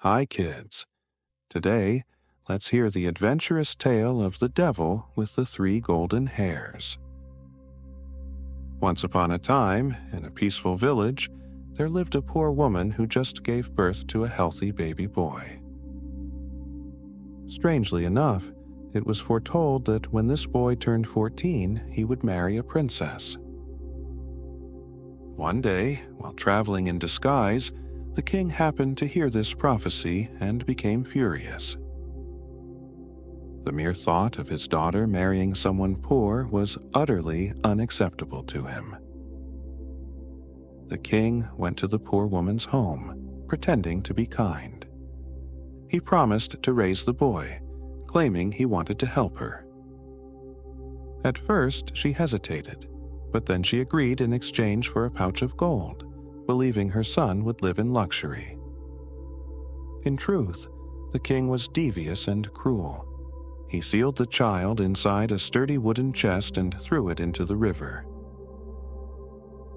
Hi, kids. Today, let's hear the adventurous tale of the devil with the 3 golden hairs. Once upon a time, in a peaceful village, there lived a poor woman who just gave birth to a healthy baby boy. Strangely enough, it was foretold that when this boy turned 14, he would marry a princess. One day, while traveling in disguise, the king happened to hear this prophecy and became furious. The mere thought of his daughter marrying someone poor was utterly unacceptable to him. The king went to the poor woman's home, pretending to be kind. He promised to raise the boy, claiming he wanted to help her. At first, she hesitated, but then she agreed in exchange for a pouch of gold, believing her son would live in luxury. In truth, the king was devious and cruel. He sealed the child inside a sturdy wooden chest and threw it into the river.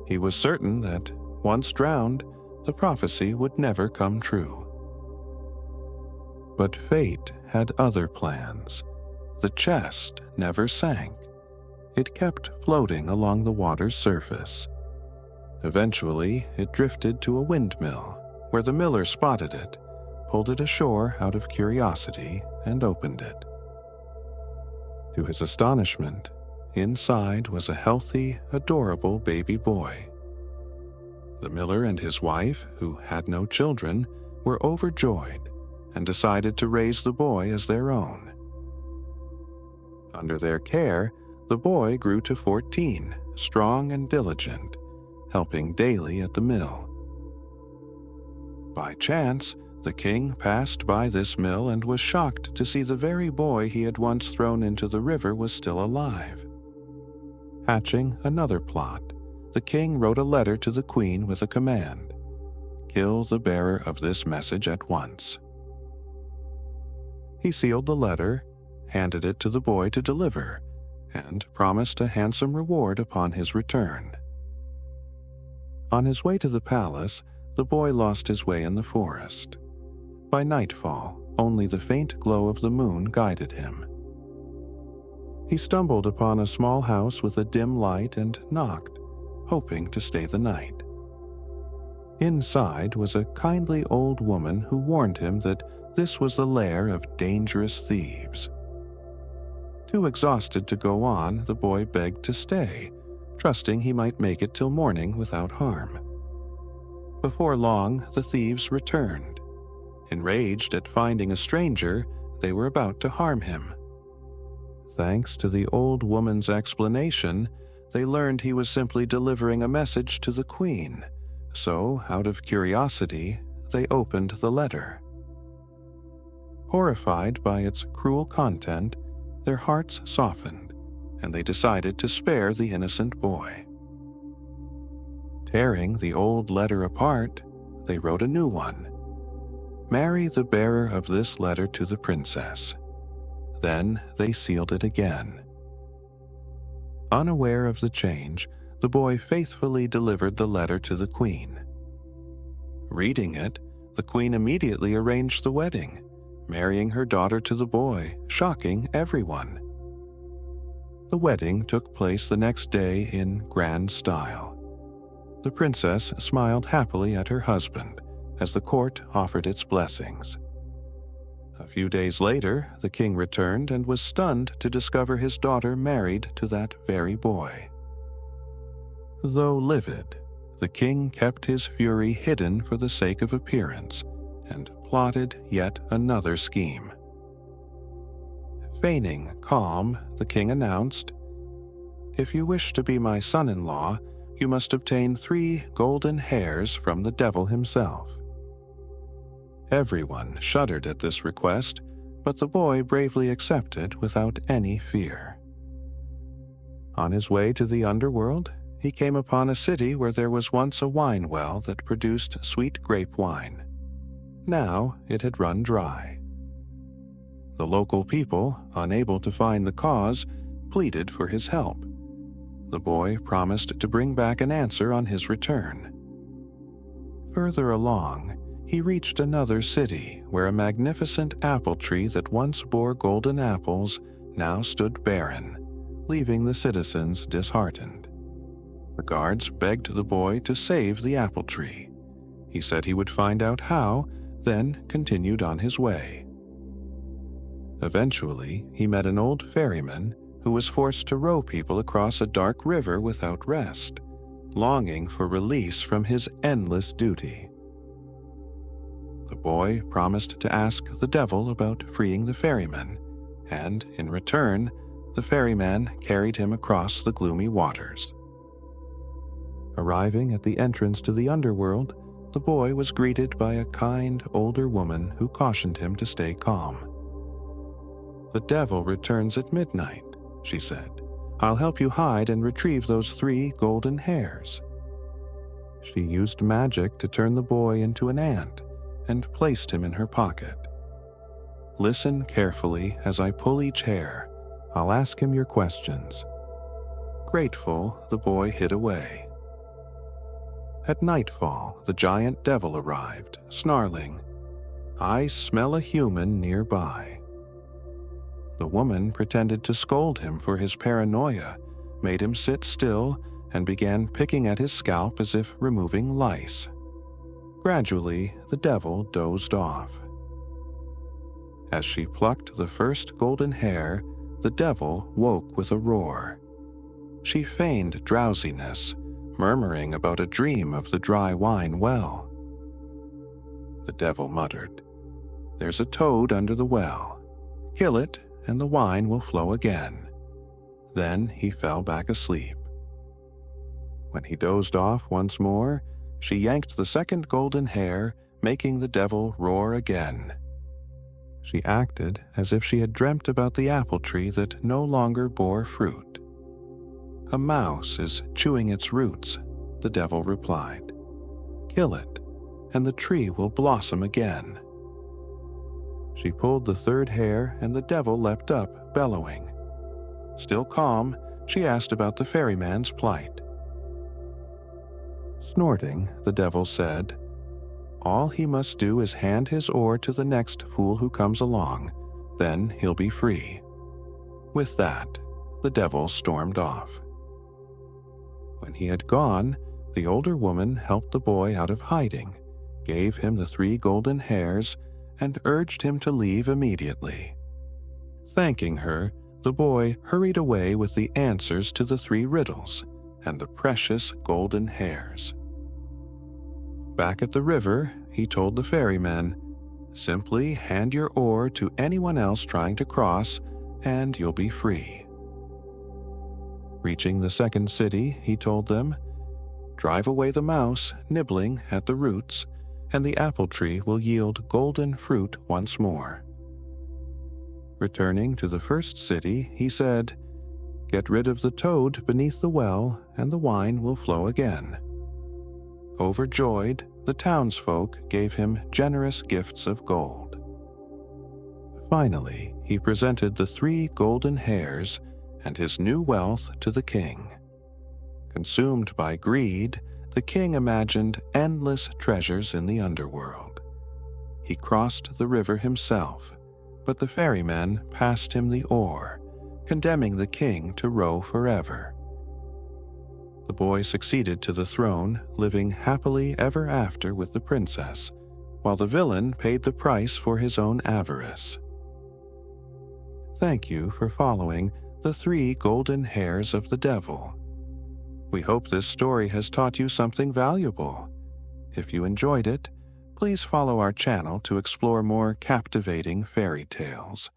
He was certain that, once drowned, the prophecy would never come true. But fate had other plans. The chest never sank. It kept floating along the water's surface. Eventually, it drifted to a windmill, where the miller spotted it, pulled it ashore out of curiosity, and opened it. To his astonishment, inside was a healthy, adorable baby boy. The miller and his wife, who had no children, were overjoyed and decided to raise the boy as their own. Under their care, the boy grew to 14, strong and diligent, helping daily at the mill. By chance, the king passed by this mill and was shocked to see the very boy he had once thrown into the river was still alive. Hatching another plot, the king wrote a letter to the queen with a command: kill the bearer of this message at once. He sealed the letter, handed it to the boy to deliver, and promised a handsome reward upon his return. On his way to the palace, the boy lost his way in the forest. By nightfall, only the faint glow of the moon guided him. He stumbled upon a small house with a dim light and knocked, hoping to stay the night. Inside was a kindly old woman who warned him that this was the lair of dangerous thieves. Too exhausted to go on, the boy begged to stay, trusting he might make it till morning without harm. Before long, the thieves returned. Enraged at finding a stranger, they were about to harm him. Thanks to the old woman's explanation, they learned he was simply delivering a message to the queen, so, out of curiosity, they opened the letter. Horrified by its cruel content, their hearts softened, and they decided to spare the innocent boy. Tearing the old letter apart, they wrote a new one. Marry the bearer of this letter to the princess. Then they sealed it again. Unaware of the change, the boy faithfully delivered the letter to the queen. Reading it, the queen immediately arranged the wedding, marrying her daughter to the boy, shocking everyone. The wedding took place the next day in grand style. The princess smiled happily at her husband as the court offered its blessings. A few days later, the king returned and was stunned to discover his daughter married to that very boy. Though livid, the king kept his fury hidden for the sake of appearance and plotted yet another scheme. Feigning calm, the king announced, "If you wish to be my son-in-law, you must obtain 3 golden hairs from the devil himself." Everyone shuddered at this request, but the boy bravely accepted without any fear. On his way to the Underworld, he came upon a city where there was once a wine well that produced sweet grape wine. Now it had run dry. The local people, unable to find the cause, pleaded for his help. The boy promised to bring back an answer on his return. Further along, he reached another city where a magnificent apple tree that once bore golden apples now stood barren, leaving the citizens disheartened. The guards begged the boy to save the apple tree. He said he would find out how, then continued on his way. Eventually, he met an old ferryman who was forced to row people across a dark river without rest, longing for release from his endless duty. The boy promised to ask the devil about freeing the ferryman, and, in return, the ferryman carried him across the gloomy waters. Arriving at the entrance to the Underworld, the boy was greeted by a kind older woman who cautioned him to stay calm. "The devil returns at midnight," she said. "I'll help you hide and retrieve those 3 golden hairs." She used magic to turn the boy into an ant and placed him in her pocket. "Listen carefully as I pull each hair. I'll ask him your questions." Grateful, the boy hid away. At nightfall, the giant devil arrived, snarling, "I smell a human nearby." The woman pretended to scold him for his paranoia, made him sit still, and began picking at his scalp as if removing lice. Gradually, the devil dozed off. As she plucked the first golden hair, the devil woke with a roar. She feigned drowsiness, murmuring about a dream of the dry wine well. The devil muttered, "There's a toad under the well. Kill it, and the wine will flow again." Then he fell back asleep. When he dozed off once more, she yanked the second golden hair, making the devil roar again. She acted as if she had dreamt about the apple tree that no longer bore fruit. "A mouse is chewing its roots," the devil replied. "Kill it, and the tree will blossom again." She pulled the third hair, and the devil leapt up, bellowing. Still calm, she asked about the ferryman's plight. Snorting, the devil said, "All he must do is hand his oar to the next fool who comes along, then he'll be free." With that, the devil stormed off. When he had gone, the older woman helped the boy out of hiding, gave him the 3 golden hairs, and urged him to leave immediately. Thanking her, the boy hurried away with the answers to the 3 riddles and the precious golden hairs. Back at the river, he told the ferryman, "Simply hand your oar to anyone else trying to cross, and you'll be free." Reaching the second city, he told them, "Drive away the mouse nibbling at the roots, and the apple tree will yield golden fruit once more." Returning to the first city, he said, "Get rid of the toad beneath the well, and the wine will flow again." Overjoyed, the townsfolk gave him generous gifts of gold. Finally, he presented the 3 golden hairs and his new wealth to the king. Consumed by greed, the king imagined endless treasures in the underworld. He crossed the river himself, but the ferryman passed him the oar, condemning the king to row forever. The boy succeeded to the throne, living happily ever after with the princess, while the villain paid the price for his own avarice. Thank you for following the 3 golden hairs of the devil. We hope this story has taught you something valuable. If you enjoyed it, please follow our channel to explore more captivating fairy tales.